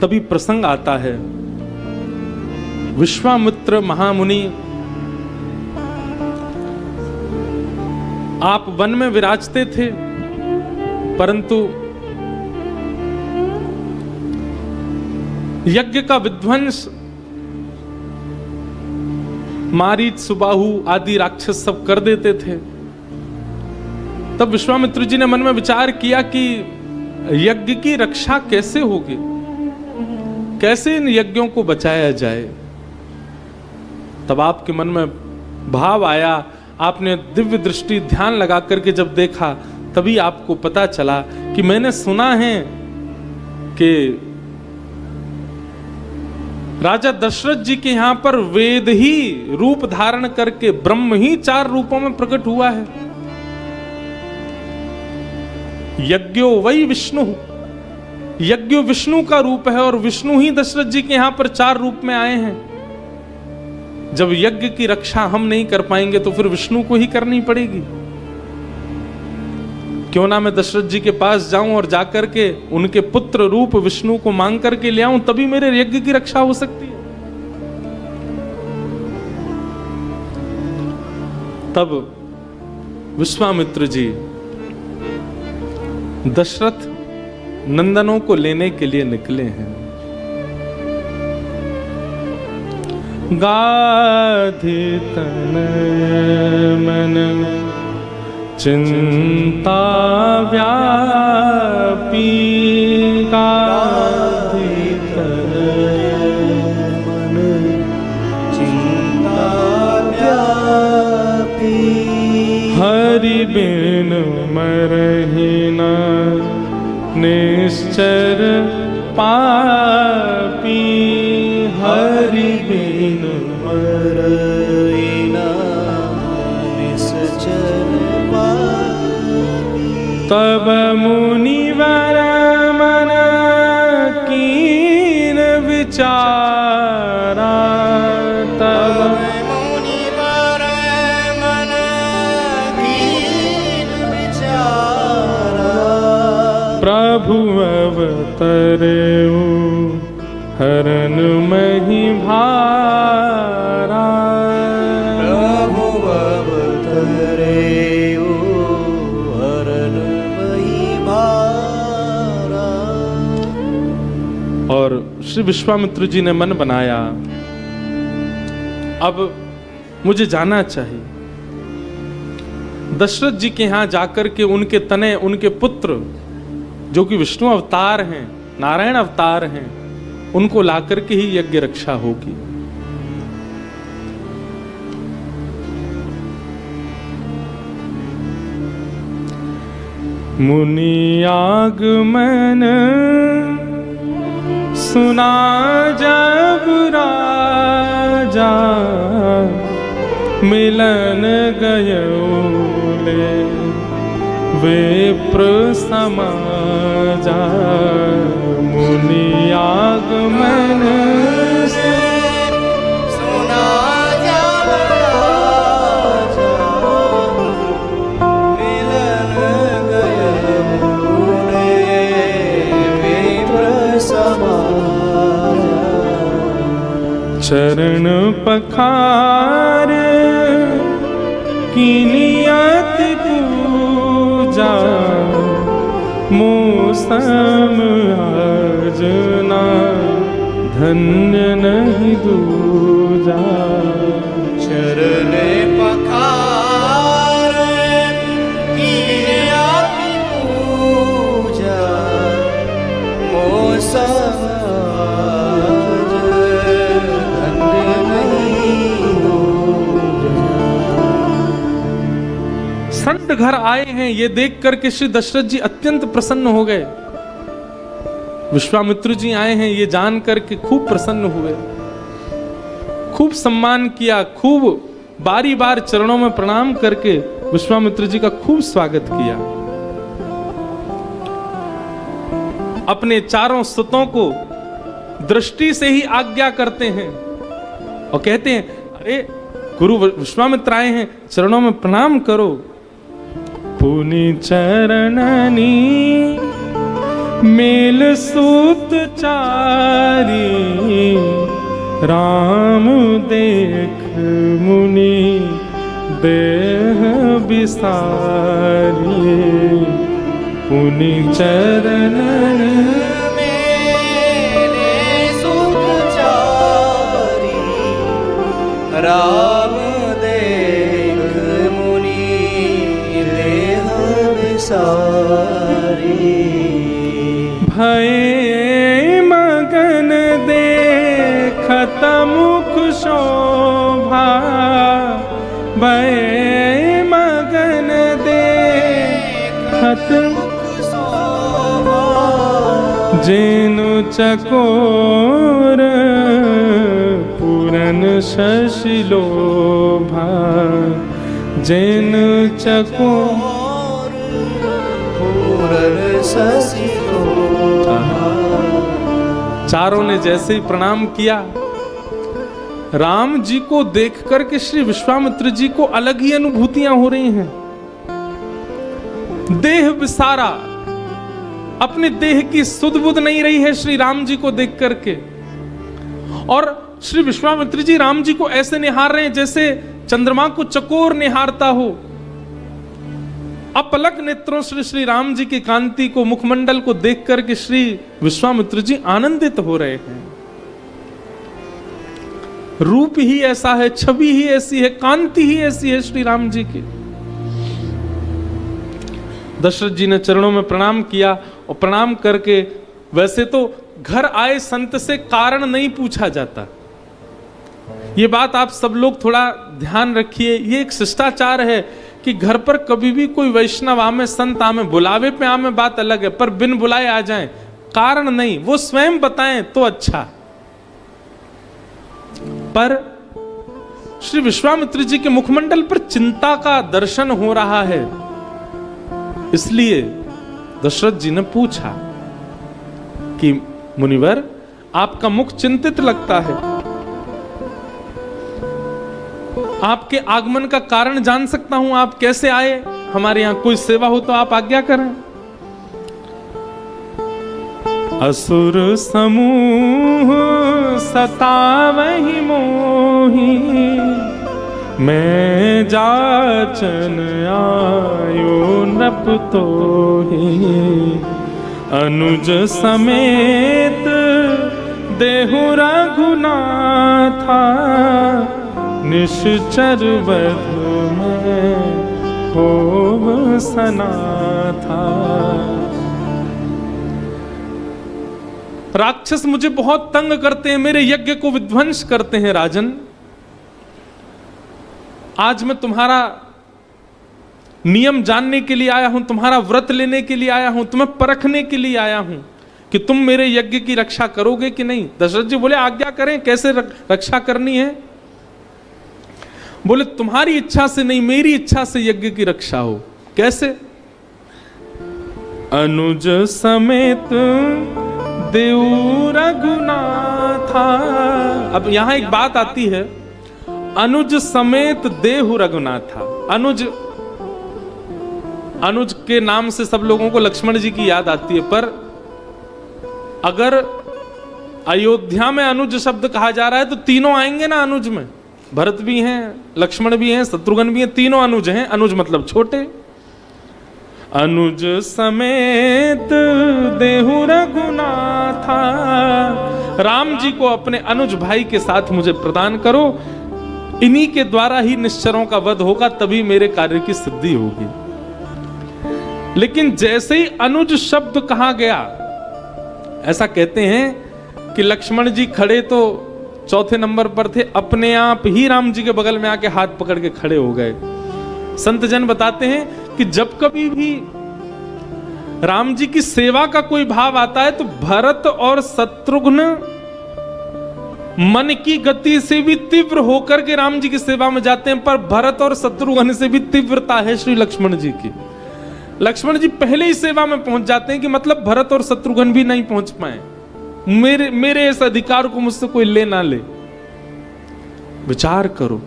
तभी प्रसंग आता है, विश्वामित्र महामुनि आप वन में विराजते थे, परंतु यज्ञ का विध्वंस मारीच, सुबाहु आदि राक्षस सब कर देते थे। तब विश्वामित्र जी ने मन में विचार किया कि यज्ञ की रक्षा कैसे होगी, कैसे इन यज्ञों को बचाया जाए। तब आपके मन में भाव आया, आपने दिव्य दृष्टि ध्यान लगा करके जब देखा, तभी आपको पता चला कि मैंने सुना है कि राजा दशरथ जी के यहां पर वेद ही रूप धारण करके ब्रह्म ही 4 रूपों में प्रकट हुआ है। यज्ञो वही विष्णु, यज्ञ विष्णु का रूप है और विष्णु ही दशरथ जी के यहां पर 4 रूप में आए हैं। जब यज्ञ की रक्षा हम नहीं कर पाएंगे तो फिर विष्णु को ही करनी पड़ेगी। क्यों ना मैं दशरथ जी के पास जाऊं और जाकर के उनके पुत्र रूप विष्णु को मांग करके ले आऊं, तभी मेरे यज्ञ की रक्षा हो सकती है। तब विश्वामित्र जी दशरथ नंदनों को लेने के लिए निकले हैं। गाधि तनय मन चिंता व्यापी, गाधि तनय मन चिंता व्यापी, हरि बिन मरहि न निश्चर पापी, हरि बिन मरहि न निश्चर पापी। तब मुनिवर मन कीन विचारा, तब मुनिवर मन कीन विचारा, प्रभु अवतरेउ हरन मही भारा, प्रभु अवतरेउ हरन मही भारा। और श्री विश्वामित्र जी ने मन बनाया, अब मुझे जाना चाहिए दशरथ जी के यहां जाकर के उनके तने, उनके पुत्र जो कि विष्णु अवतार हैं, नारायण अवतार हैं, उनको लाकर के ही यज्ञ रक्षा होगी। मुनि आगमन सुना जब राजा, मिलन गयो ले विप्र समाजा, मुनि आगमन सुना जब राजा, मिलन गयो विप्र समाजा, चरण पखार की नियत पूजा, मौसम आजना धन्य नहीं दूजा, चरण पखार की नियत पूजा, मौसम धन्य नहीं दूजा। संत घर आए हैं, ये देख करके श्री दशरथ जी अत्यंत प्रसन्न हो गए। विश्वामित्र जी आए हैं ये जान करके खूब प्रसन्न हुए, खूब सम्मान किया, खूब बारी बार चरणों में प्रणाम करके विश्वामित्र जी का खूब स्वागत किया। अपने चारों सुतों को दृष्टि से ही आज्ञा करते हैं और कहते हैं, अरे गुरु विश्वामित्र आए हैं, चरणों में प्रणाम करो। पुनि चरणनी मेल सूत चारी राम देख मुनि देह बिसारी पुनि चरण राम देख मुनि देह बिसारी भय मगन देखत मुख शोभा भय मगन देखत जेनु चकोर पूरन शशि लोभा जेनु चकोर पूरन शशि लोभा। चारों ने जैसे ही प्रणाम किया, राम जी को देख करके श्री विश्वामित्र जी को अलग ही अनुभूतियां हो रही हैं। देह विसारा, अपने देह की सुध बुध नहीं रही है श्री राम जी को देख करके। और श्री विश्वामित्र जी राम जी को ऐसे निहार रहे हैं जैसे चंद्रमा को चकोर निहारता हो। अपलक नेत्रों से श्री राम जी की कांति को, मुखमंडल को देख करके श्री विश्वामित्र जी आनंदित हो रहे हैं। रूप ही ऐसा है, छवि ही ऐसी है, कांति ही ऐसी है श्री राम जी की। दशरथ जी ने चरणों में प्रणाम किया और प्रणाम करके, वैसे तो घर आए संत से कारण नहीं पूछा जाता, ये बात आप सब लोग थोड़ा ध्यान रखिए। ये एक शिष्टाचार है कि घर पर कभी भी कोई वैष्णव आमे, संत आमे, बुलावे पे आमे बात अलग है, पर बिन बुलाए आ जाएं, कारण नहीं, वो स्वयं बताएं तो अच्छा। पर श्री विश्वामित्र जी के मुखमंडल पर चिंता का दर्शन हो रहा है, इसलिए दशरथ जी ने पूछा कि मुनिवर, आपका मुख चिंतित लगता है, आपके आगमन का कारण जान सकता हूं? आप कैसे आए? हमारे यहां कोई सेवा हो तो आप आज्ञा करें। असुर समूह सतावहि मोहि, मैं जाचन आयो नप तोहि, अनुज समेत देहु रघुनाथा, निश्चर वधु में होव सनाथा। राक्षस मुझे बहुत तंग करते हैं, मेरे यज्ञ को विध्वंस करते हैं। राजन, आज मैं तुम्हारा नियम जानने के लिए आया हूं, तुम्हारा व्रत लेने के लिए आया हूं, तुम्हें परखने के लिए आया हूं कि तुम मेरे यज्ञ की रक्षा करोगे कि नहीं। दशरथ जी बोले, आज्ञा करें, कैसे रक्षा करनी है? बोले, तुम्हारी इच्छा से नहीं, मेरी इच्छा से यज्ञ की रक्षा हो। कैसे? अनुज समेत देऊ रघुनाथा। अब यहां एक बात आती है, अनुज समेत देहु रघुनाथा। अनुज के नाम से सब लोगों को लक्ष्मण जी की याद आती है, पर अगर अयोध्या में अनुज शब्द कहा जा रहा है तो तीनों आएंगे ना अनुज में। भरत भी हैं, लक्ष्मण भी हैं, शत्रुघ्न भी हैं, तीनों अनुज हैं। अनुज मतलब छोटे। अनुज समेत देहु रघुनाथा, राम जी को अपने अनुज भाई के साथ मुझे प्रदान करो, इन्हीं के द्वारा ही निश्चरों का वध होगा, तभी मेरे कार्य की सिद्धि होगी। लेकिन जैसे ही अनुज शब्द कहा गया, ऐसा कहते हैं कि लक्ष्मण जी खड़े तो चौथे नंबर पर थे, अपने आप ही राम जी के बगल में आके हाथ पकड़ के खड़े हो गए। संत जन बताते हैं कि जब कभी भी राम जी की सेवा का कोई भाव आता है तो भरत और शत्रुघ्न मन की गति से भी तीव्र होकर के राम जी की सेवा में जाते हैं, पर भरत और शत्रुघ्न से भी तीव्रता है श्री लक्ष्मण जी की। लक्ष्मण जी पहले ही सेवा में पहुंच जाते हैं कि मतलब भरत और शत्रुघ्न भी नहीं पहुंच पाए, मेरे इस अधिकार को मुझसे कोई ले ना ले। विचार करो,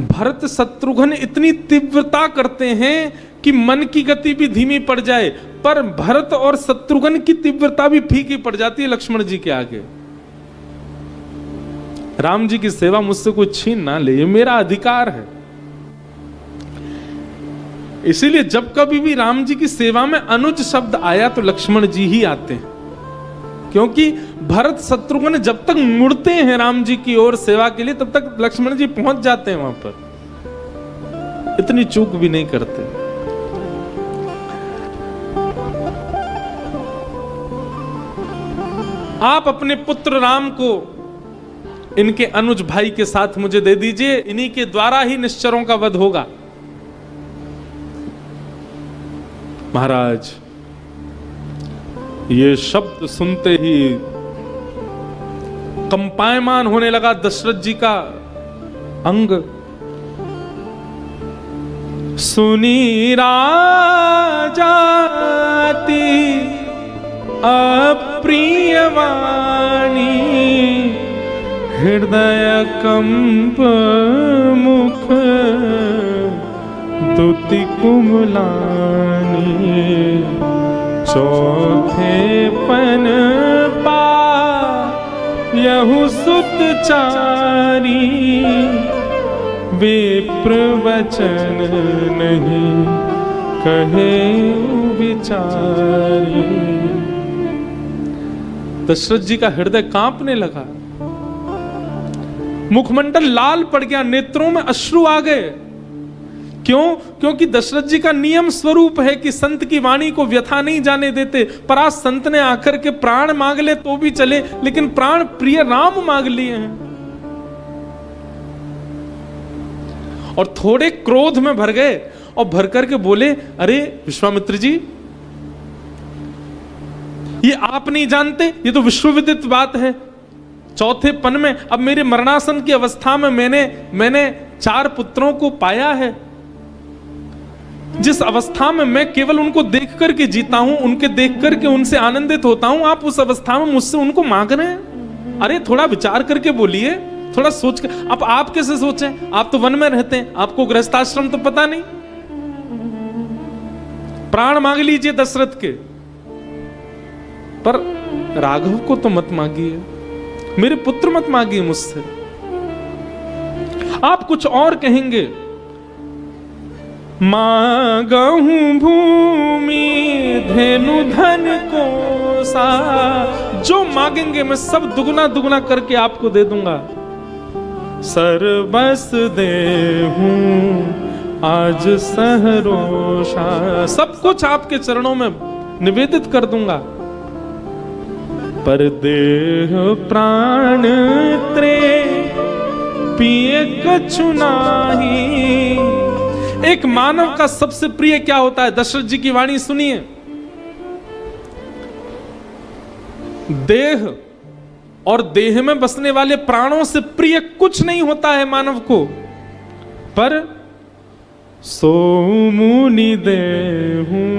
भरत शत्रुघ्न इतनी तीव्रता करते हैं कि मन की गति भी धीमी पड़ जाए, पर भरत और शत्रुघ्न की तीव्रता भी फीकी पड़ जाती है लक्ष्मण जी के आगे। राम जी की सेवा मुझसे कोई छीन ना ले, ये मेरा अधिकार है। इसीलिए जब कभी भी राम जी की सेवा में अनुज शब्द आया तो लक्ष्मण जी ही आते हैं, क्योंकि भरत शत्रुघ्न जब तक मुड़ते हैं राम जी की ओर सेवा के लिए, तब तक लक्ष्मण जी पहुंच जाते हैं वहां पर, इतनी चूक भी नहीं करते। आप अपने पुत्र राम को इनके अनुज भाई के साथ मुझे दे दीजिए, इन्हीं के द्वारा ही निश्चरों का वध होगा। महाराज, ये शब्द सुनते ही कंपायमान होने लगा दशरथ जी का अंग। सुनी राजाती अप्रिय वाणी, हृदय कंप मुख दुति कुमलानी, चौथे पन पा यहु सुत चारी, विप्र वचन नहीं कहे विचारी। दशरथ जी का हृदय कांपने लगा, मुखमंडल लाल पड़ गया, नेत्रों में अश्रु आ गए। क्यों? क्योंकि दशरथ जी का नियम स्वरूप है कि संत की वाणी को व्यथा नहीं जाने देते। पर आज संत ने आकर के प्राण मांग ले तो भी चले, लेकिन प्राण प्रिय राम मांग लिए हैं। और थोड़े क्रोध में भर गए और भर करके बोले, अरे विश्वामित्र जी, ये आप नहीं जानते, ये तो विश्वविदित बात है। चौथे पन में, अब मेरे मरणासन की अवस्था में मैंने 4 पुत्रों को पाया है। जिस अवस्था में मैं केवल उनको देख करके जीता हूं, उनके देख करके उनसे आनंदित होता हूं, आप उस अवस्था में मुझसे उनको मांग रहे हैं। अरे थोड़ा विचार करके बोलिए, थोड़ा सोच कर। अब आप कैसे सोचें? आप तो वन में रहते हैं, आपको गृहस्थाश्रम तो पता नहीं। प्राण मांग लीजिए दशरथ के, पर राघव को तो मत मांगिए, मेरे पुत्र मत मांगिए मुझसे। आप कुछ और कहेंगे, मांगहूं भूमि धेनु धन को सा, जो मांगेंगे मैं सब दुगना दुगना करके आपको दे दूंगा। सर्वस देहूं आज सहरोषा, सब कुछ आपके चरणों में निवेदित कर दूंगा। पर देह प्राण त्रे पिए कछु नाही। एक मानव का सबसे प्रिय क्या होता है? दशरथ जी की वाणी सुनिए, देह और देह में बसने वाले प्राणों से प्रिय कुछ नहीं होता है मानव को। पर सो मुनि देहूं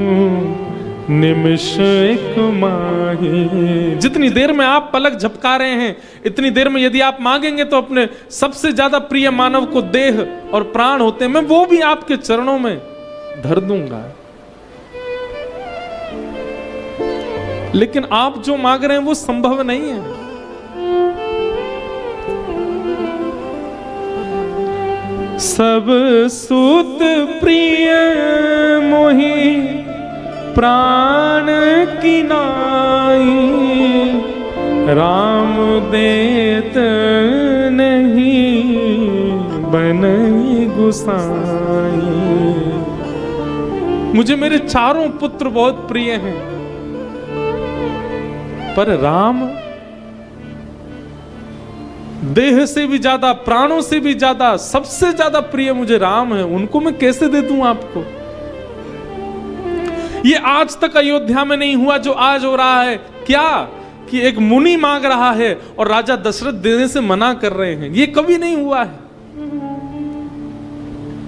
निमिष एक माही। जितनी देर में आप पलक झपका रहे हैं, इतनी देर में यदि आप मांगेंगे तो अपने सबसे ज्यादा प्रिय मानव को देह और प्राण होते हैं, मैं वो भी आपके चरणों में धर दूंगा। लेकिन आप जो मांग रहे हैं वो संभव नहीं है। सब सुत प्रिय मोहि प्राण की नाई, राम देत नहीं बनई गुसाई। मुझे मेरे 4 पुत्र बहुत प्रिय हैं, पर राम देह से भी ज्यादा, प्राणों से भी ज्यादा, सबसे ज्यादा प्रिय मुझे राम है। उनको मैं कैसे दे दूं आपको? ये आज तक अयोध्या में नहीं हुआ जो आज हो रहा है। क्या कि एक मुनि मांग रहा है और राजा दशरथ देने से मना कर रहे हैं, ये कभी नहीं हुआ है।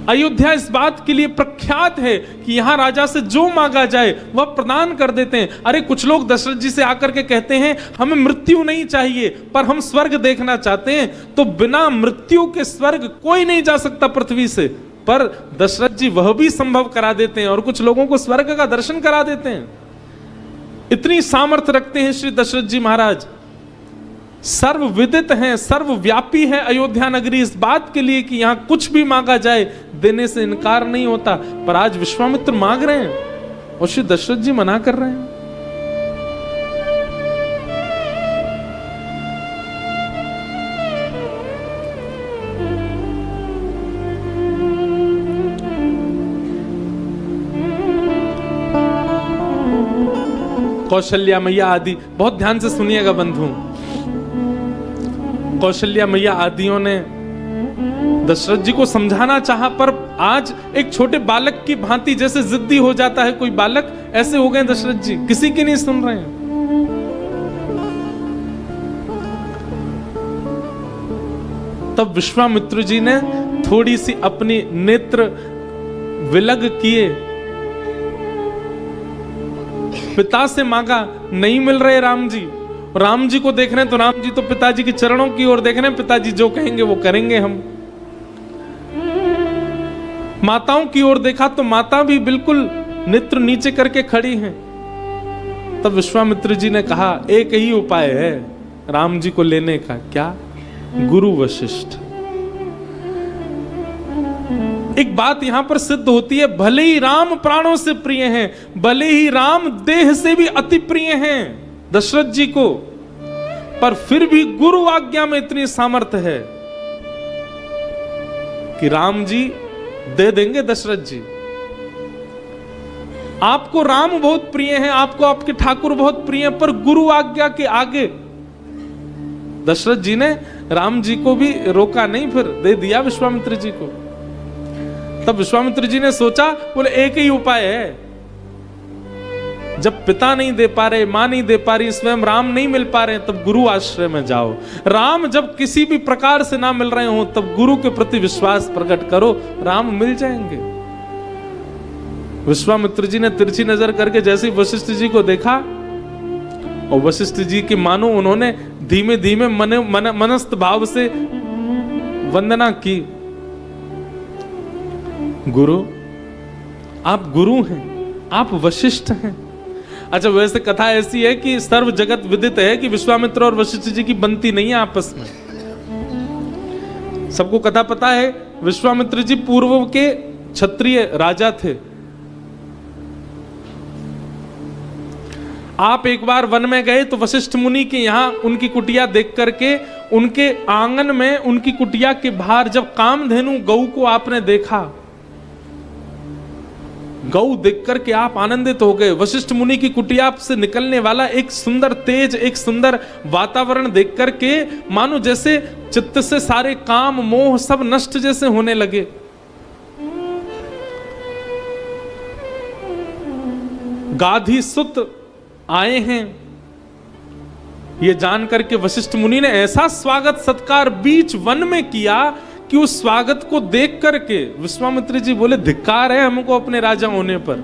अयोध्या इस बात के लिए प्रख्यात है कि यहां राजा से जो मांगा जाए वह प्रदान कर देते हैं। अरे कुछ लोग दशरथ जी से आकर के कहते हैं, हमें मृत्यु नहीं चाहिए पर हम स्वर्ग देखना चाहते हैं। तो बिना मृत्यु के स्वर्ग कोई नहीं जा सकता पृथ्वी से। पर दशरथ जी वह भी संभव करा देते हैं और कुछ लोगों को स्वर्ग का दर्शन करा देते हैं। इतनी सामर्थ्य रखते हैं श्री दशरथ जी महाराज, सर्वविदित हैं, सर्वव्यापी है अयोध्या नगरी इस बात के लिए कि यहां कुछ भी मांगा जाए देने से इनकार नहीं होता। पर आज विश्वामित्र मांग रहे हैं और श्री दशरथ जी मना कर रहे हैं। कौशल्या मैया आदि, बहुत ध्यान से सुनिएगा बंधु, कौशल्या मैया आदियों ने दशरथ जी को समझाना चाहा, पर आज एक छोटे बालक की भांति जैसे जिद्दी हो जाता है कोई बालक, ऐसे हो गए दशरथ जी, किसी की नहीं सुन रहे हैं। तब विश्वामित्र जी ने थोड़ी सी अपनी नेत्र विलग किए, पिता से मांगा, नहीं मिल रहे राम जी। राम जी को देख रहे हैं तो राम जी तो पिताजी के चरणों की ओर देख रहे हैं, पिताजी जो कहेंगे वो करेंगे हम। माताओं की ओर देखा तो माता भी बिल्कुल नेत्र नीचे करके खड़ी हैं। तब विश्वामित्र जी ने कहा एक ही उपाय है राम जी को लेने का, क्या? गुरु वशिष्ठ। एक बात यहां पर सिद्ध होती है, भले ही राम प्राणों से प्रिय हैं, भले ही राम देह से भी अति प्रिय हैं दशरथ जी को, पर फिर भी गुरु आज्ञा में इतनी सामर्थ्य है कि राम जी दे देंगे दशरथ जी। आपको राम बहुत प्रिय हैं, आपको आपके ठाकुर बहुत प्रिय हैं, पर गुरु आज्ञा के आगे दशरथ जी ने राम जी को भी रोका नहीं, फिर दे दिया विश्वामित्र जी को। तब विश्वामित्र जी ने सोचा, बोले एक ही उपाय है, जब पिता नहीं दे पा रहे, मां नहीं दे पा रही, स्वयं राम नहीं मिल पा रहे, तब गुरु आश्रय में जाओ। राम जब किसी भी प्रकार से ना मिल रहे हो तब गुरु के प्रति विश्वास प्रकट करो, राम मिल जाएंगे। विश्वामित्र जी ने तिरछी नजर करके जैसे वशिष्ठ जी को देखा, और वशिष्ठ जी की मानो उन्होंने धीमे धीमे मनस्थ भाव से वंदना की। गुरु, आप गुरु हैं, आप वशिष्ठ हैं। अच्छा, वैसे कथा ऐसी है कि सर्व जगत विदित है कि विश्वामित्र और वशिष्ठ जी की बनती नहीं है आपस में, सबको कथा पता है। विश्वामित्र जी पूर्व के क्षत्रिय राजा थे। आप एक बार वन में गए तो वशिष्ठ मुनि के यहां उनकी कुटिया देख करके, उनके आंगन में उनकी कुटिया के बाहर जब कामधेनु गौ को आपने देखा, गौ देख करके आप आनंदित हो गए। वशिष्ठ मुनि की कुटिया से निकलने वाला एक सुंदर तेज, एक सुंदर वातावरण देख करके मानो जैसे चित्त से सारे काम मोह सब नष्ट जैसे होने लगे। गाधी सुत आए हैं ये जान करके वशिष्ठ मुनि ने ऐसा स्वागत सत्कार बीच वन में किया कि उस स्वागत को देख करके विश्वामित्र जी बोले, धिक्कार है हमको अपने राजा होने पर,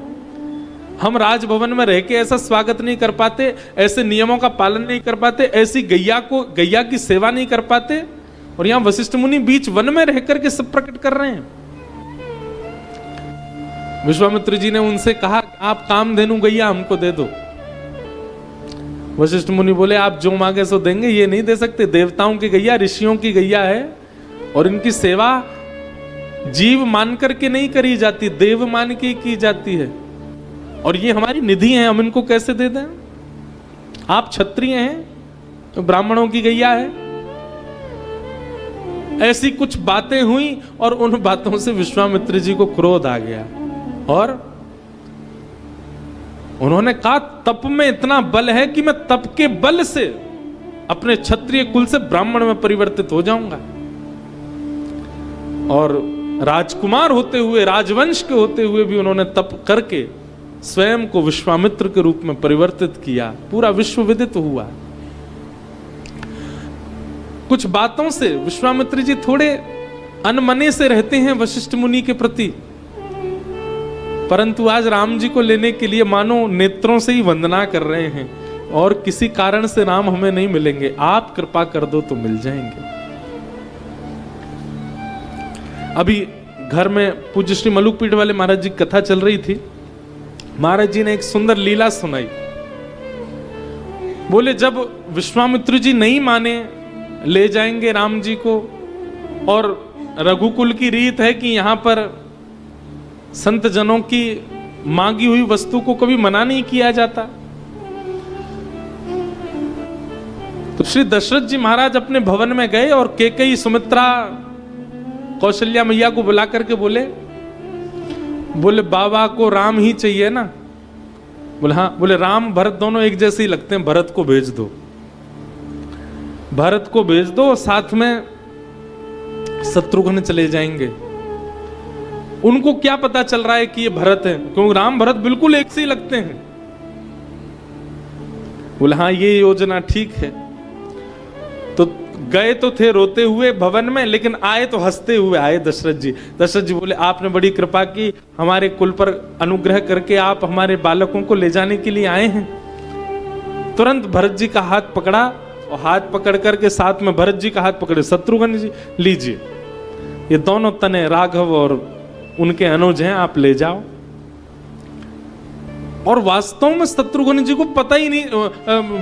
हम राजभवन में रह के ऐसा स्वागत नहीं कर पाते, ऐसे नियमों का पालन नहीं कर पाते, ऐसी गैया की सेवा नहीं कर पाते, और यहां वशिष्ठ मुनि बीच वन में रह करके सब प्रकट कर रहे हैं। विश्वामित्र जी ने उनसे कहा, आप कामधेनु गैया हमको दे दो। वशिष्ठ मुनि बोले, आप जो मांगे सो देंगे, ये नहीं दे सकते, देवताओं की गैया, ऋषियों की गैया है, और इनकी सेवा जीव मान करके नहीं करी जाती, देव मान के की जाती है, और ये हमारी निधि है, हम इनको कैसे दे दें? आप क्षत्रिय हैं तो ब्राह्मणों की गैया है। ऐसी कुछ बातें हुई और उन बातों से विश्वामित्र जी को क्रोध आ गया, और उन्होंने कहा, तप में इतना बल है कि मैं तप के बल से अपने क्षत्रिय कुल से ब्राह्मण में परिवर्तित हो जाऊंगा, और राजकुमार होते हुए, राजवंश के होते हुए भी उन्होंने तप करके स्वयं को विश्वामित्र के रूप में परिवर्तित किया। पूरा विश्व विदित हुआ। कुछ बातों से विश्वामित्र जी थोड़े अनमने से रहते हैं वशिष्ठ मुनि के प्रति, परंतु आज राम जी को लेने के लिए मानो नेत्रों से ही वंदना कर रहे हैं, और किसी कारण से राम हमें नहीं मिलेंगे, आप कृपा कर दो तो मिल जाएंगे। अभी घर में पूज्य श्री मलुक पीठ वाले महाराज जी की कथा चल रही थी। महाराज जी ने एक सुंदर लीला सुनाई। बोले जब विश्वामित्र जी नहीं माने, ले जाएंगे राम जी को, और रघुकुल की रीत है कि यहां पर संत जनों की मांगी हुई वस्तु को कभी मना नहीं किया जाता। तो श्री दशरथ जी महाराज अपने भवन में गए और कैकेयी, सुमित्रा, कौशल्या मैया को बुला करके बोले बाबा को राम ही चाहिए ना? बोले हाँ। बोले राम भरत दोनों एक जैसे ही लगते हैं, भरत को भेज दो, भरत को भेज दो, साथ में शत्रुघ्न चले जाएंगे। उनको क्या पता चल रहा है कि ये भरत है, क्योंकि राम भरत बिल्कुल एक से ही लगते हैं। बोले हाँ ये योजना ठीक है। तो गए तो थे रोते हुए भवन में, लेकिन आए तो हंसते हुए आए दशरथ जी। दशरथ जी बोले आपने बड़ी कृपा की, हमारे कुल पर अनुग्रह करके आप हमारे बालकों को ले जाने के लिए आए हैं। तुरंत भरत जी का हाथ पकड़ा, और हाथ पकड़ करके साथ में भरत जी का हाथ पकड़े शत्रुघ्न जी, लीजिए ये दोनों तने राघव और उनके अनुज हैं, आप ले जाओ। और वास्तव में शत्रुघ्न जी को पता ही नहीं,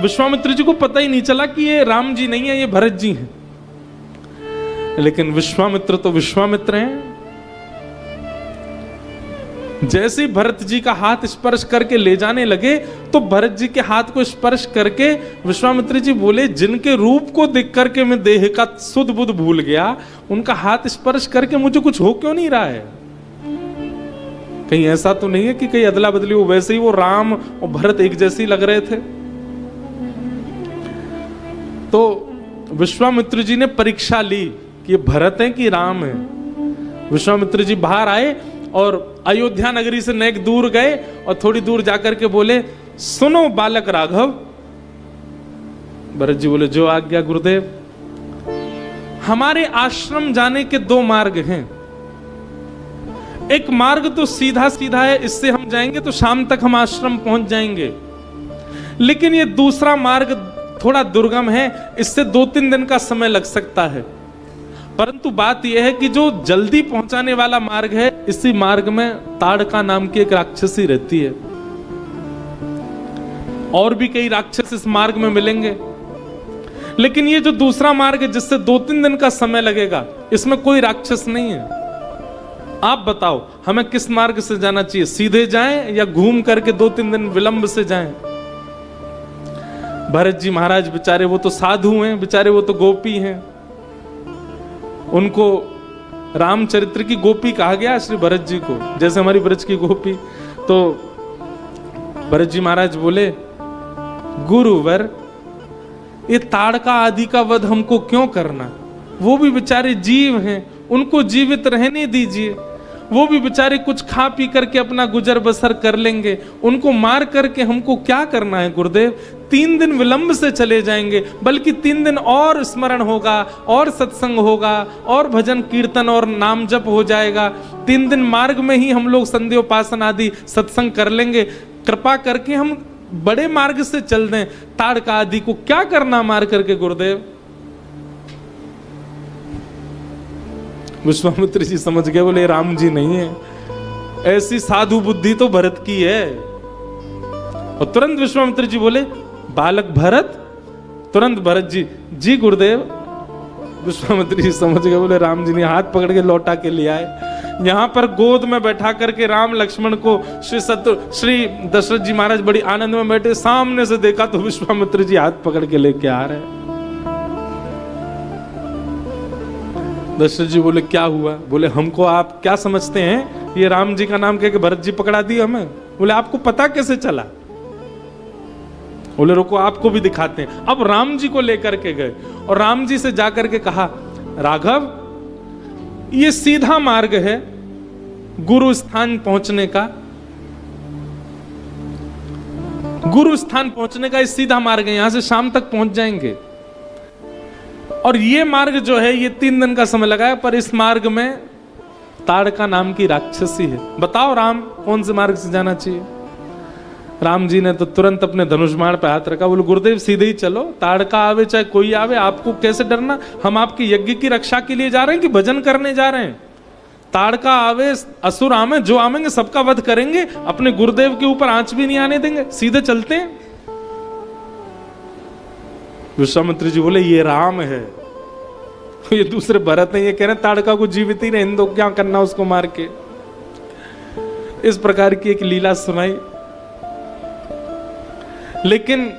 विश्वामित्र जी को पता ही नहीं चला कि ये राम जी नहीं है, ये भरत जी हैं। लेकिन विश्वामित्र तो विश्वामित्र हैं। जैसे ही भरत जी का हाथ स्पर्श करके ले जाने लगे, तो भरत जी के हाथ को स्पर्श करके विश्वामित्र जी बोले जिनके रूप को देख करके मैं देह का सुध बुध भूल गया, उनका हाथ स्पर्श करके मुझे कुछ हो क्यों नहीं रहा है? कहीं ऐसा तो नहीं है कि कहीं अदला बदली हो? वैसे ही वो राम और भरत एक जैसे ही लग रहे थे। तो विश्वामित्र जी ने परीक्षा ली कि ये भरत है कि राम है। विश्वामित्र जी बाहर आए और अयोध्या नगरी से नेक दूर गए, और थोड़ी दूर जाकर के बोले सुनो बालक राघव। भरत जी बोले जो आज्ञा गुरुदेव। हमारे आश्रम जाने के दो मार्ग हैं। एक मार्ग तो सीधा सीधा है, इससे हम जाएंगे तो शाम तक हम आश्रम पहुंच जाएंगे। लेकिन ये दूसरा मार्ग थोड़ा दुर्गम है, इससे 2-3 दिन का समय लग सकता है। परंतु बात यह है कि जो जल्दी पहुंचाने वाला मार्ग है, इसी मार्ग में ताड़का नाम की एक राक्षसी रहती है। और भी कई राक्षस इस मार्ग में मिलेंगे, लेकिन ये जो दूसरा मार्ग है जिससे 2-3 दिन का समय लगेगा, इसमें कोई राक्षस नहीं है। आप बताओ हमें किस मार्ग से जाना चाहिए? सीधे जाएं या घूम करके 2-3 दिन विलंब से जाएं? भरत जी महाराज बेचारे वो तो साधु हैं, बेचारे वो तो गोपी हैं। उनको रामचरित्र की गोपी कहा गया श्री भरत जी को, जैसे हमारी ब्रज की गोपी। तो भरत जी महाराज बोले गुरुवर ये ताड़का आदि का वध हमको क्यों करना? वो भी बेचारे जीव हैं, उनको जीवित रहने दीजिए। वो भी बेचारे कुछ खा पी करके अपना गुजर बसर कर लेंगे, उनको मार करके हमको क्या करना है गुरुदेव? 3 दिन विलंब से चले जाएंगे, बल्कि 3 दिन और स्मरण होगा, और सत्संग होगा, और भजन कीर्तन और नाम जप हो जाएगा। 3 दिन मार्ग में ही हम लोग संध्योपासन आदि सत्संग कर लेंगे। कृपा करके हम बड़े मार्ग से चल दें, ताड़का आदि को क्या करना मार करके गुरुदेव? विश्वामित्र जी समझ गए, बोले राम जी नहीं है, ऐसी साधु बुद्धि तो भरत की है। और तुरंत विश्वामित्र जी बोले बालक भरत। तुरंत भरत जी जी गुरुदेव। विश्वामित्र जी समझ गए, बोले राम जी ने हाथ पकड़ के लौटा के ले आए। यहाँ पर गोद में बैठा करके राम लक्ष्मण को श्री दशरथ जी महाराज बड़ी आनंद में बैठे, सामने से देखा तो विश्वामित्र जी हाथ पकड़ के लेके आ रहे हैं। दशरथ जी बोले क्या हुआ? बोले हमको आप क्या समझते हैं? ये राम जी का नाम कह के भरत जी पकड़ा दिए हमें। बोले आपको पता कैसे चला? बोले रुको आपको भी दिखाते हैं। अब राम जी को लेकर के गए और राम जी से जाकर के कहा राघव ये सीधा मार्ग है गुरु स्थान पहुंचने का। गुरु स्थान पहुंचने का ये सीधा मार्ग है, यहां से शाम तक पहुंच जाएंगे। और ये मार्ग जो है ये 3 दिन का समय लगा है, पर इस मार्ग में ताड़का नाम की राक्षसी है। बताओ राम कौन से मार्ग से जाना चाहिए? राम जी ने तो तुरंत अपने धनुष्मान पे हाथ रखा, बोले गुरुदेव सीधे ही चलो, ताड़का आवे चाहे कोई आवे, आपको कैसे डरना? हम आपके यज्ञ की रक्षा के लिए जा रहे हैं कि भजन करने जा रहे हैं? ताड़का आवे, असुर आवे, जो आवेंगे सबका वध करेंगे, अपने गुरुदेव के ऊपर आंच भी नहीं आने देंगे, सीधे चलते हैं। विश्वामित्र जी बोले ये राम है, ये दूसरे भरत है, ये कह रहे ताड़का को जीवित ही रहने दो, क्या करना उसको मार के। इस प्रकार की एक लीला सुनाई। लेकिन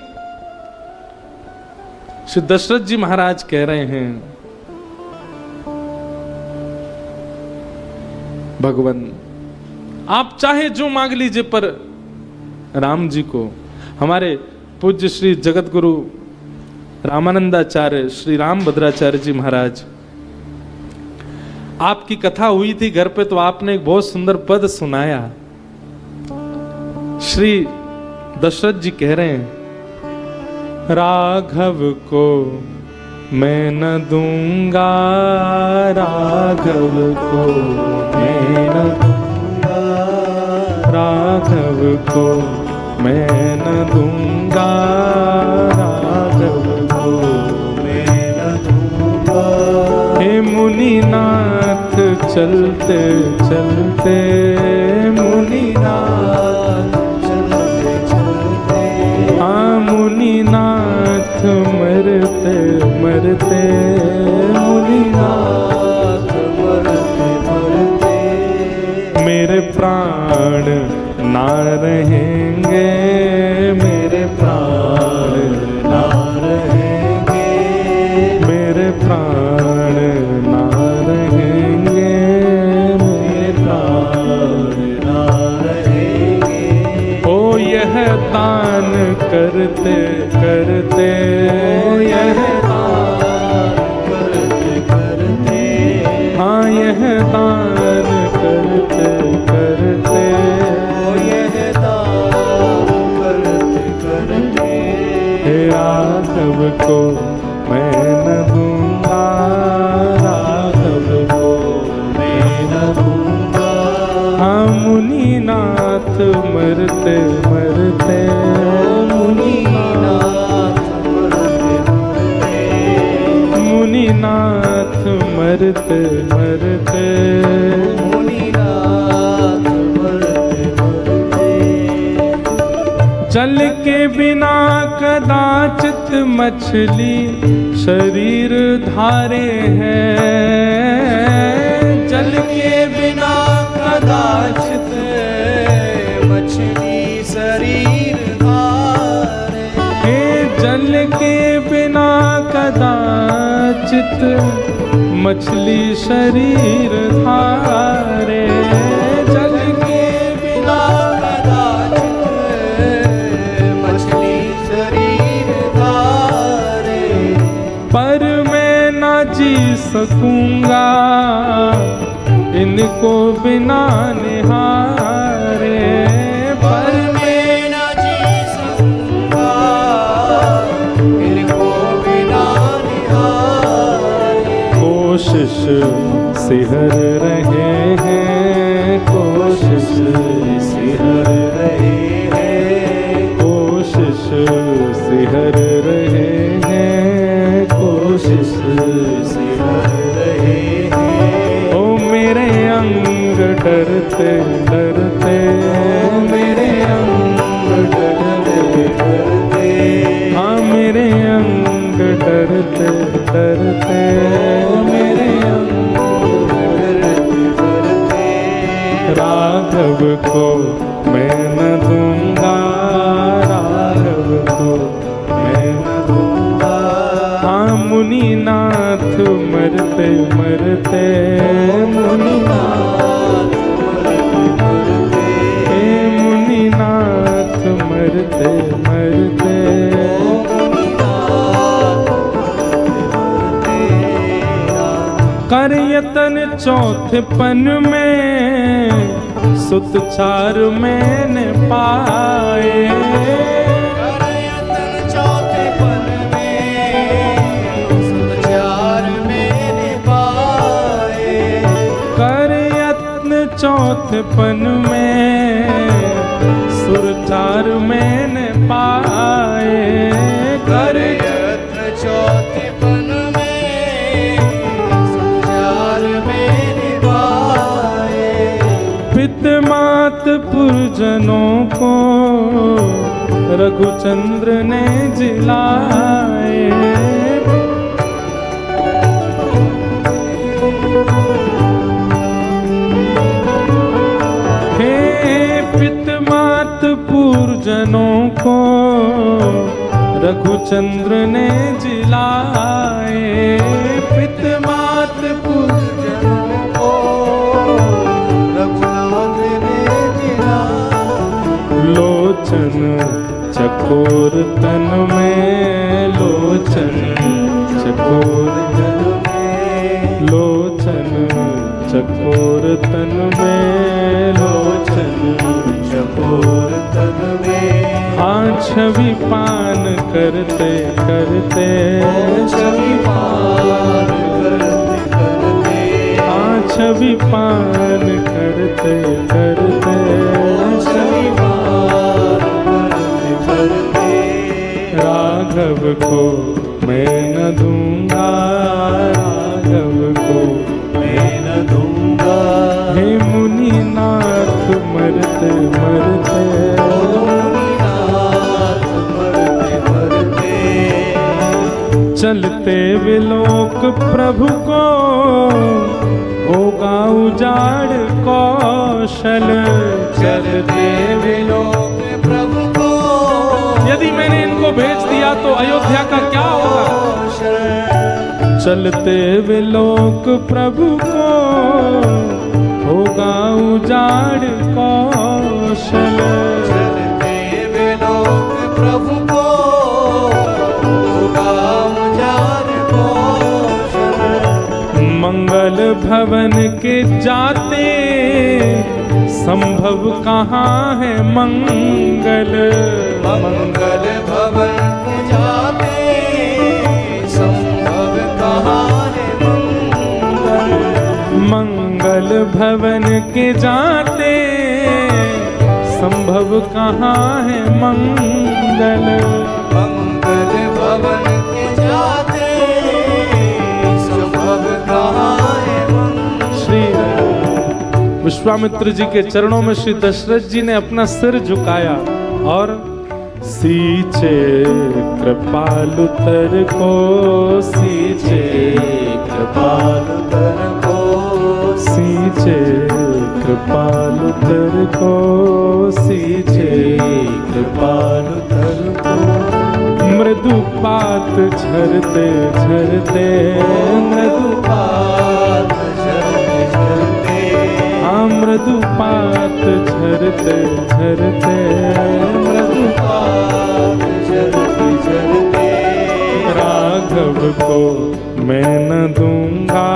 श्री दशरथ जी महाराज कह रहे हैं, भगवान आप चाहे जो मांग लीजिए, पर राम जी को, हमारे पूज्य श्री जगत गुरु रामानंदाचार्य श्री राम भद्राचार्य जी महाराज, आपकी कथा हुई थी घर पे, तो आपने एक बहुत सुंदर पद सुनाया। श्री दशरथ जी कह रहे हैं, राघव को मैं न दूंगा, राघव को मैं न दूंगा, राघव को मैं न दूंगा, राघव को मैं न दूंगा। हे मुनिनाथ चलते चलते, मुनिनाथ चलते चलते, हाँ मुनिनाथ मरते मरते, मुनिनाथ मरते मरते, मेरे प्राण ना रहेंगे, मेरे प्राण ना रहेंगे, मेरे प्राण ना रहेंगे, मेरे प्राण ना रहेंगे। ओ यह दान करते करते, यह दान करते करते, हाँ यह दान करते करते, यह दान करते करते, हे राघव को मैं न दूंगा, राघव को मैं न दूंगा, हाँ मुनिनाथ मरते मरते, मुनिनाथ मरते मरते, मुनिनाथ मरते मरते, मुनिनाथ मरते मरते। जल के बिना कदाचित मछली शरीर धारे हैं, जल के बिना कदाचित मछली शरीर धारे, हे जल के बिना कदाचित मछली शरीर धारे, जल के बिना कदाचित मछली शरीर धारे, पर मैं ना जी सकूंगा इनको बिना निहारे, पर मैं ना जी सकूंगा इनको बिना निहारे। कोशिश सिहर रहे हैं, कोशिश सिहर रहे हैं, कोशिश सिहर रहे हैं, कोशिश सिहर रहे हैं। ओ मेरे अंग डरते डरते, मेरे अंग डरते डरते, हाँ मेरे अंग डरते डरते, मेरे अंग डरते डरते, राघव को मैं न दूंगा, राघव को मैं न दूंगा, हाँ मुनिनाथ मरते मरते, मुनिनाथ मरते मरते, हे मुनिनाथ मरते मरते, कर यतन चौथेपन में सुत चार मैंने पाए, कर यतन चौथेपन में सुत चार मैंने पाए, कर यत्न चौथेपन में सुर चार मैंने पाए, कर यत्न चौथेपन में सुत चार मैंने पाए, पुरजनों को रघुचंद्र ने जिलाए। पितमात पुरजनों को रघुचंद्र ने जिलाए। पितमात पुरजनों को रघुचंद्र ने जिलाए। लोचन चकोर तन में, लोचन चकोर तन में, लोचन चकोर तन में, लोचन चकोर तन में। हाँ छवि पान करते करते, छवि पान करते करते, हाँ छवि पान करते करते, छवि पान करते करते। राघव को मैं न दूंगा, राघव को मैं न दूंगा। हे मुनिनाथ मरते मरते, मुनिनाथ मरते मरते, चलते विलोक प्रभु को होगा उजाड़ कौशल। चलते विलोक प्रभु को। यदि मैंने इनको भेज दिया तो अयोध्या का क्या होगा? चलते विलोक प्रभु को होगा उजाड़ कौशल। चलते विलोक प्रभु को होगा उजाड़ कौशल। मंगल भवन के जाते संभव कहाँ है मंगल। मंगल भवन के जाते संभव कहाँ है मंगल। मंगल भवन के जाते संभव कहाँ है मंगल। मंगल भवन के जाते संभव कहाँ है मंगल। श्री विश्वामित्र जी के चरणों में श्री दशरथ जी ने अपना सिर झुकाया और सींचे कृपालु तर को, सींचे कृपालु तर को, सींचे कृपालु तर को, सींचे कृपालु तर को। मृदुपात झरते झरते, मृदुपात झरते झरते, हाँ मृदुपात झरते झरते, मृदुपात झरते झरते। राघव को मैं न दूंगा,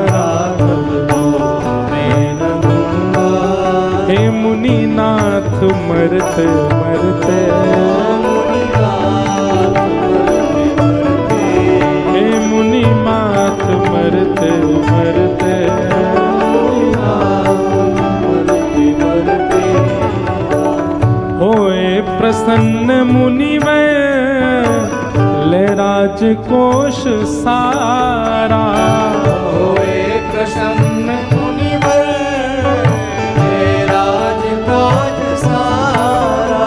राघव को मैं न दूंगा। हे मुनिनाथ मरते मरते, मुनिनाथ मरते मरते, हे मुनिनाथ मरते मरते, मरते मरते। होए प्रसन्न मुनिवर ले राजकोष सारा। होए प्रसन्न मुनिवर ले राजकाज सारा।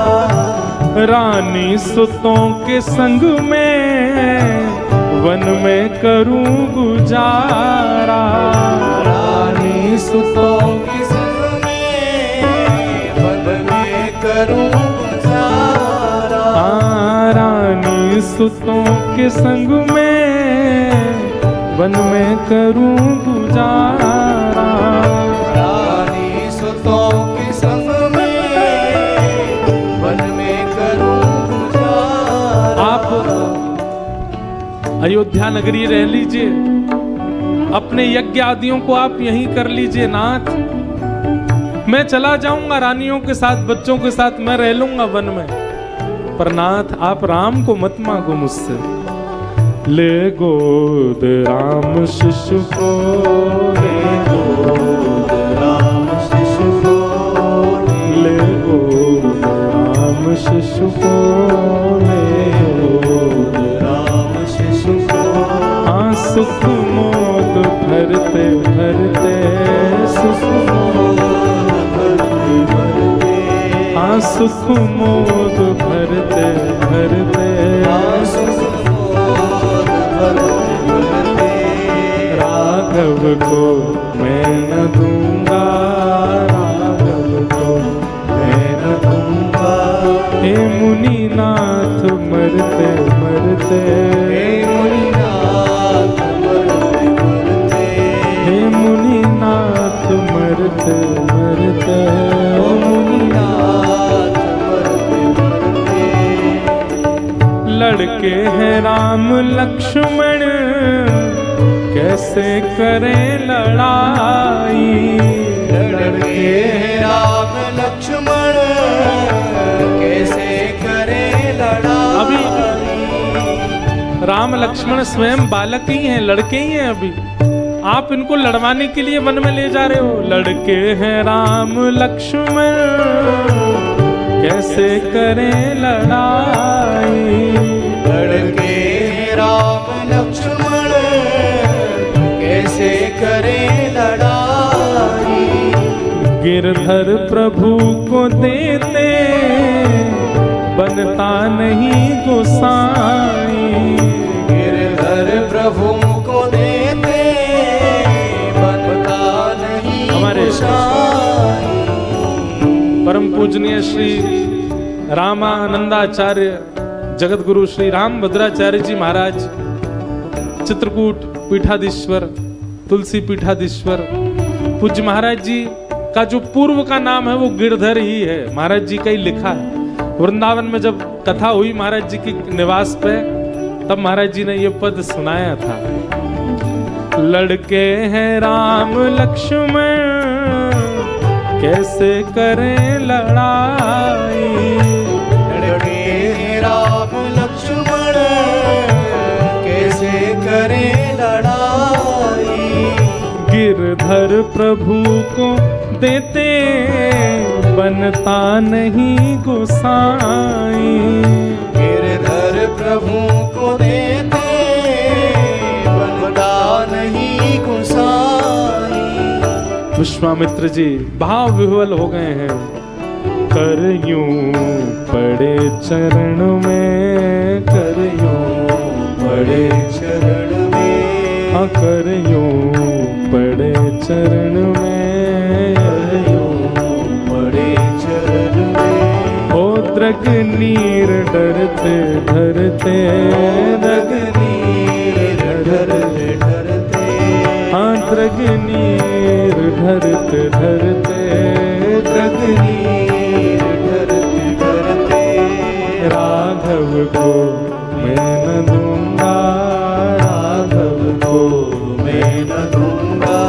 रानी सुतों के संग में वन में करूं गुजारा। रानी सुतों के संग में वन में करूं गुजारा। हाँ रानी सुतों के संग में वन में करूं गुजारा। रानी सुतों के संग में वन में करूं गुजारा। आप अयोध्या नगरी रह लीजिए, अपने यज्ञ आदियों को आप यहीं कर लीजिए नाथ। मैं चला जाऊंगा रानियों के साथ, बच्चों के साथ मैं रह लूंगा वन में, पर नाथ आप राम को मत मांगो मुझसे। ले गोद राम शिशु को, ले गोद राम शिशु को, ले गोद राम शिशु को, ले गोद राम शिशु को। हाँ सुख मोद भरते भरते, सुख मोद भरते भरते सुख मोद भरते भरते, राघव को मैं न दूंगा, राघव को मैं न दूंगा। हे मुनिनाथ मरते मरते, हे मुनिनाथ मरते मरते, हे मुनिनाथ मरते मरते, ओ मुनिनाथ मरते मरते। लड़के हैं राम लक्ष्मण कैसे करें लड़ाई, लड़के राम लक्ष्मण कैसे करें लड़ाई। अभी राम लक्ष्मण स्वयं बालक ही हैं, लड़के ही हैं अभी, आप इनको लड़वाने के लिए वन में ले जा रहे हो। लड़के हैं राम लक्ष्मण कैसे करें लड़ाई, लड़के राम लक्ष्मण कैसे करें लड़ाई। गिरधर प्रभु को देते बनता नहीं गोसाई, गिरधर प्रभु को देते बनता नहीं हमारे गोसाई। परम पूजनीय श्री रामानंदाचार्य जगत गुरु श्री राम भद्राचार्य जी महाराज चित्रकूट पीठाधीश्वर, तुलसी पीठाधीश्वर, पूज्य महाराज जी का जो पूर्व का नाम है वो गिरधर ही है, महाराज जी का ही लिखा है। वृंदावन में जब कथा हुई महाराज जी के निवास पे, तब महाराज जी ने ये पद सुनाया था। लड़के हैं राम लक्ष्मण कैसे करें लड़ाई, लड़के राम लक्ष्मण कैसे करें लड़ाई। गिरधर प्रभु को देते बनता नहीं गोसाई, गिरधर प्रभु को देते बनता नहीं गोसाई। विश्वामित्र जी भाव विह्वल हो गए हैं। कर यूं पड़े चरण में, कर यूं बड़े चरण में, हाँ कर यूं पड़े चरण में, बड़े चरण में। ओ द्रग नीर डरते डरते, द्रग नीर डरते डरते, हाँ द्रग नीर डरते डरते, द्रग नीर डरते डरते। राघव को मैं न दूंगा, राघव को मैं न दूंगा।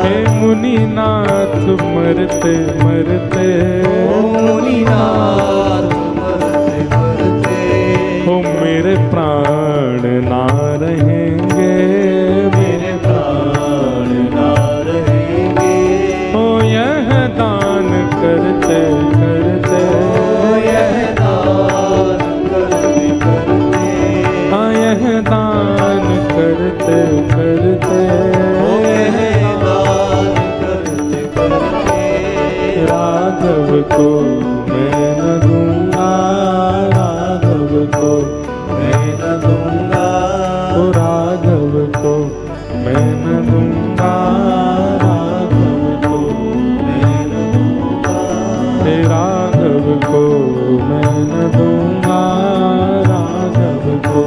हे मुनिनाथ मरते मरते, ओ मुनिनाथ मरते मरते, हो मेरे प्राण ना रहेंगे, मेरे प्राण ना रहेंगे। हो यह दान करते करते, ओ यह दान करते करते, हाँ यह दान करते करते, ओ यह दान करते करते। राघव को मैं न दूंगा, राघव को मैं न दूंगा, ओ राघव को मैं न दूंगा, राघव को मैं न दूंगा, हे राघव को मैं न दूंगा, राघव को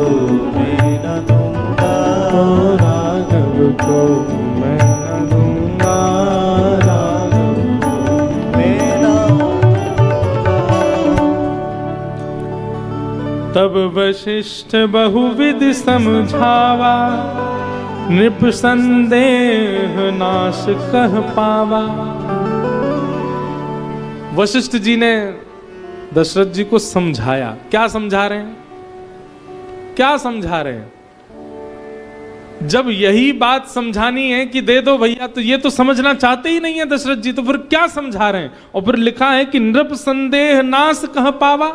मैं न दूंगा, ओ राघव को मैं न दूंगा, राघव को। मैं न तब वशिष्ठ बहुविध समझावा, नृप संदेह नाश कह पावा। वशिष्ठ जी ने दशरथ जी को समझाया। क्या समझा रहे हैं, क्या समझा रहे हैं? जब यही बात समझानी है कि दे दो भैया, तो ये तो समझना चाहते ही नहीं है दशरथ जी, तो फिर क्या समझा रहे हैं? और फिर लिखा है कि नृप संदेह नाश कह पावा,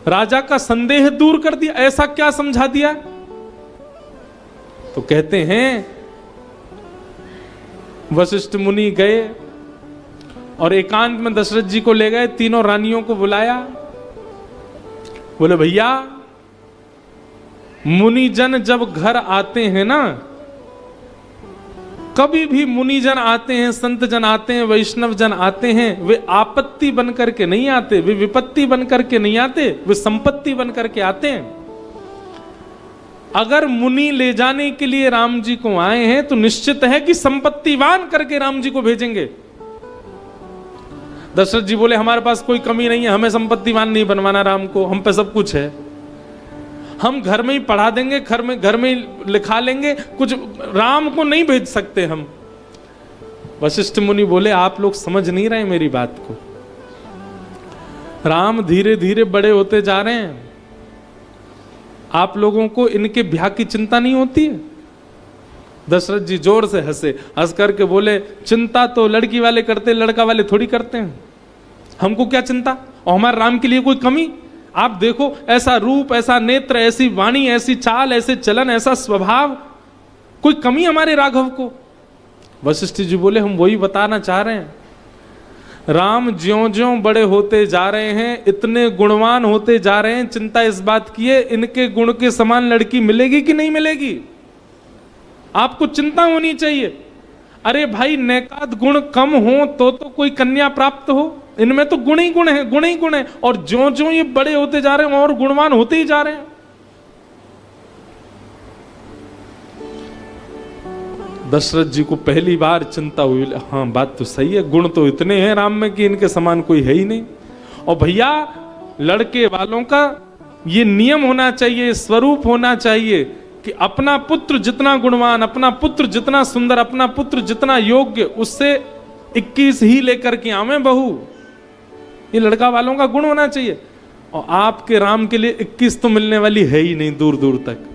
राजा का संदेह दूर कर दिया। ऐसा क्या समझा दिया? तो कहते हैं वशिष्ठ मुनि गए और एकांत में दशरथ जी को ले गए, तीनों रानियों को बुलाया, बोले भैया मुनिजन जब घर आते हैं ना, कभी भी मुनिजन आते हैं, संत जन आते हैं, वैष्णव जन आते हैं, वे आपत्ति बन करके नहीं आते, वे विपत्ति बन करके नहीं आते, वे संपत्ति बन करके आते हैं। अगर मुनि ले जाने के लिए राम जी को आए हैं तो निश्चित है कि संपत्तिवान करके राम जी को भेजेंगे। दशरथ जी बोले हमारे पास कोई कमी नहीं है, हमें संपत्तिवान नहीं बनवाना राम को, हम पे सब कुछ है, हम घर में ही पढ़ा देंगे, घर में ही लिखा लेंगे, कुछ राम को नहीं भेज सकते हम। वशिष्ठ मुनि बोले आप लोग समझ नहीं रहे मेरी बात को, राम धीरे धीरे बड़े होते जा रहे हैं, आप लोगों को इनके ब्याह की चिंता नहीं होती है। दशरथ जी जोर से हंसे, हंस करके बोले चिंता तो लड़की वाले करते, लड़का वाले थोड़ी करते हैं, हमको क्या चिंता, और हमारे राम के लिए कोई कमी। आप देखो ऐसा रूप, ऐसा नेत्र, ऐसी वाणी, ऐसी चाल, ऐसे चलन, ऐसा स्वभाव, कोई कमी हमारे राघव को। वशिष्ठ जी बोले हम वही बताना चाह रहे हैं, राम ज्यों ज्यों बड़े होते जा रहे हैं, इतने गुणवान होते जा रहे हैं, चिंता इस बात की है इनके गुण के समान लड़की मिलेगी कि नहीं मिलेगी, आपको चिंता होनी चाहिए। अरे भाई नेकाद गुण कम हो तो कोई कन्या प्राप्त हो, इनमें तो गुण ही गुण है, गुण ही गुण है, और ज्यों ज्यों ये बड़े होते जा रहे हैं और गुणवान होते ही जा रहे हैं। दशरथ जी को पहली बार चिंता हुई, हाँ बात तो सही है, गुण तो इतने हैं राम में कि इनके समान कोई है ही नहीं। और भैया लड़के वालों का ये नियम होना चाहिए, स्वरूप होना चाहिए कि अपना पुत्र जितना गुणवान, अपना पुत्र जितना सुंदर, अपना पुत्र जितना योग्य, उससे 21 ही लेकर के आवे बहू, ये लड़का वालों का गुण होना चाहिए। और आपके राम के लिए 21 तो मिलने वाली है ही नहीं दूर दूर तक।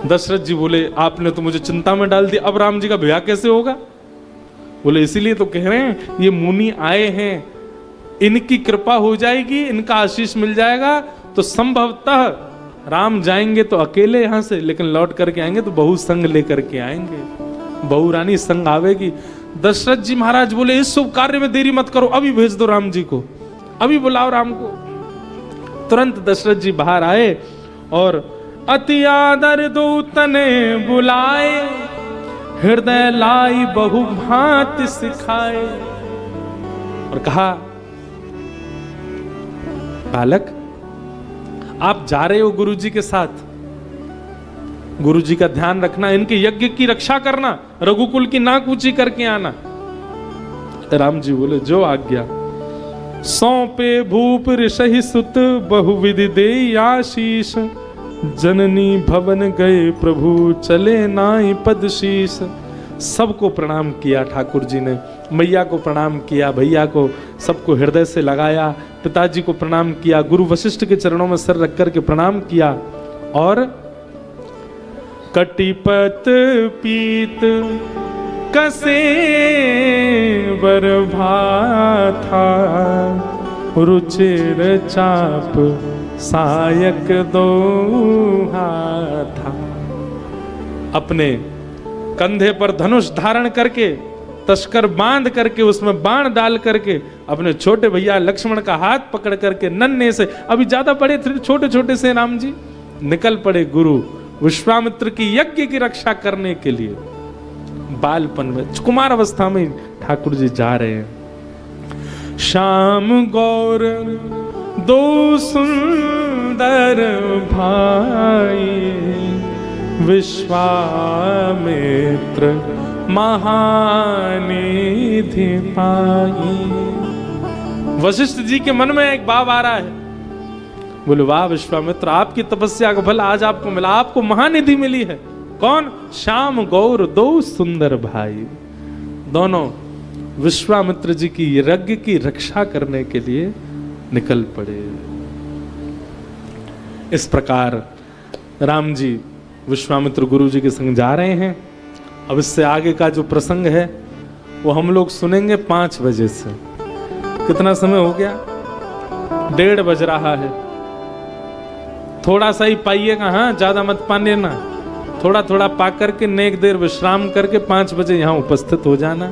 दशरथ जी बोले आपने तो मुझे चिंता में डाल दिया, अब राम जी का ब्याह कैसे होगा। बोले इसीलिए तो कह रहे हैं ये मुनि आए हैं, इनकी कृपा हो जाएगी, इनका आशीष मिल जाएगा तो संभवतः राम जाएंगे तो अकेले यहां से, लेकिन लौट करके आएंगे तो बहु संग लेकर के आएंगे, बहु रानी संग आवेगी। दशरथ जी महाराज बोले इस शुभ कार्य में देरी मत करो, अभी भेज दो राम जी को, अभी बुलाओ राम को। तुरंत दशरथ जी बाहर आए और अति आदर दूतने बुलाए, हृदय लाई बहु भांति सिखाए, और कहा बालक आप जा रहे हो गुरुजी के साथ, गुरुजी का ध्यान रखना, इनके यज्ञ की रक्षा करना, रघुकुल की नाक ऊंची करके आना। राम जी बोले जो आज्ञा। सौंपे भूप ऋषि सुत बहुविधि दे आशीष, जननी भवन गए प्रभु चले नाई पद शीश। सबको प्रणाम किया ठाकुर जी ने, मैया को प्रणाम किया, भैया को, सबको हृदय से लगाया, पिताजी को प्रणाम किया, गुरु वशिष्ठ के चरणों में सर रख करके प्रणाम किया, और कटिपत पीत कसे वर भाथा, रुचिर चाप सायक दो हाथा। अपने कंधे पर धनुष धारण करके, तस्कर बांध करके, उसमें बाण डाल करके, अपने छोटे भैया लक्ष्मण का हाथ पकड़ करके नन्हे से, अभी ज्यादा बड़े थे, छोटे छोटे से राम जी निकल पड़े गुरु विश्वामित्र की यज्ञ की रक्षा करने के लिए। बालपन में, कुमार अवस्था में ठाकुर जी जा रहे हैं। श्याम गौर दो सुंदर भाई, विश्वामित्र महानिधि पाई। वशिष्ठ जी के मन में एक भाव आ रहा है, बोले वाह विश्वामित्र आपकी तपस्या का फल आज आपको मिला, आपको महानिधि मिली है। कौन? श्याम गौर दो सुंदर भाई, दोनों विश्वामित्र जी की यज्ञ की रक्षा करने के लिए निकल पड़े। इस प्रकार राम जी विश्वामित्र गुरु जी के संग जा रहे हैं। अब इससे आगे का जो प्रसंग है वो हम लोग सुनेंगे 5 बजे से। कितना समय हो गया? 1:30 बज रहा है। थोड़ा सा ही पाइएगा, हाँ ज्यादा मत पा लेना, थोड़ा थोड़ा पा करके नेक देर विश्राम करके 5 बजे यहाँ उपस्थित हो जाना।